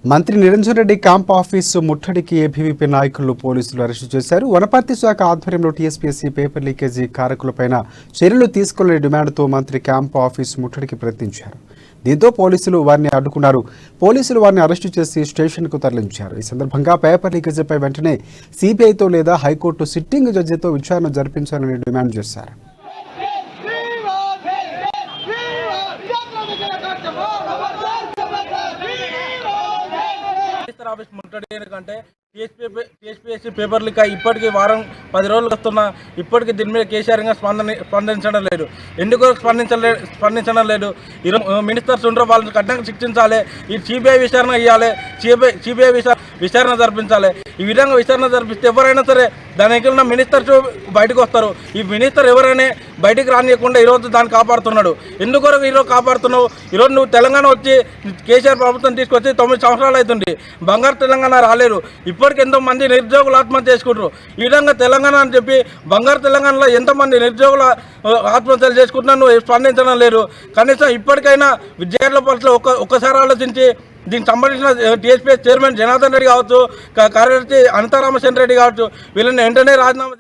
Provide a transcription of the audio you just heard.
మంత్రి Niranjan Reddy camp office ముట్టడికి ABVP నాయకులు పోలీసులు అరెస్టు చేశారు. వనపర్తి శాఖ ఆధ్వర్యంలో టీఎస్పీఎస్సీ పేపర్ లీకేజీ కారకులపైన చర్యలు తీసుకోవాలని డిమాండ్తో మంత్రి క్యాంప్ ఆఫీసు ముట్టడికి ప్రయత్నించారు. దీంతో పోలీసులు వారిని అడ్డుకున్నారు. పోలీసులు వారిని అరెస్టు చేసి స్టేషన్కు తరలించారు. ఈ సందర్భంగా పేపర్ లీకేజీపై వెంటనే సిబిఐతో లేదా హైకోర్టు సిట్టింగ్ జడ్జితో విచారణ జరిపించాలని డిమాండ్ చేశారు. ఆఫీస్ ముట్టడి ఎందుకంటే టీఎస్పీఎస్సీ పేపర్ లీక్ ఇప్పటికీ వారం 10 రోజులు వస్తున్నా ఇప్పటికీ దీని మీద కేసీఆర్ స్పందించడం లేదు. ఎందుకు స్పందించడం లేదు? ఈరోజు మినిస్టర్స్ ఉండరు, వాళ్ళని కఠినంగా శిక్షించాలి. ఈ సిబిఐ విచారణ ఇవ్వాలి, సిబిఐ విచారణ జరిపించాలి. ఈ విధంగా విచారణ జరిపిస్తే ఎవరైనా సరే దానికి ఉన్న మినిస్టర్స్ బయటకు వస్తారు. ఈ మినిస్టర్ ఎవరైనా బయటికి రానియకుండా ఈరోజు దాన్ని కాపాడుతున్నాడు. ఎందుకొరకు ఈరోజు కాపాడుతున్నావు? ఈరోజు నువ్వు తెలంగాణ వచ్చి కేసీఆర్ ప్రభుత్వం తీసుకొచ్చి 9 సంవత్సరాలు అవుతుంది. బంగారు తెలంగాణ రాలేదు. ఇప్పటికి ఎంతో మంది నిరుద్యోగులు ఆత్మహత్య చేసుకుంటారు. ఈ విధంగా తెలంగాణ అని చెప్పి బంగారు తెలంగాణలో ఎంతమంది నిరుద్యోగులు ఆత్మహత్యలు చేసుకుంటున్నా నువ్వు స్పందించడం లేదు. కనీసం ఇప్పటికైనా విద్యార్థుల పట్ల ఒక్కసారి ఆలోచించి దీనికి సంబంధించిన టీఎస్పీఎస్ చైర్మన్ జనార్దన్ రెడ్డి కావచ్చు, కార్యదర్శి అనంతరామచంద్ర రెడ్డి కావచ్చు, వీళ్ళని వెంటనే రాజీనామా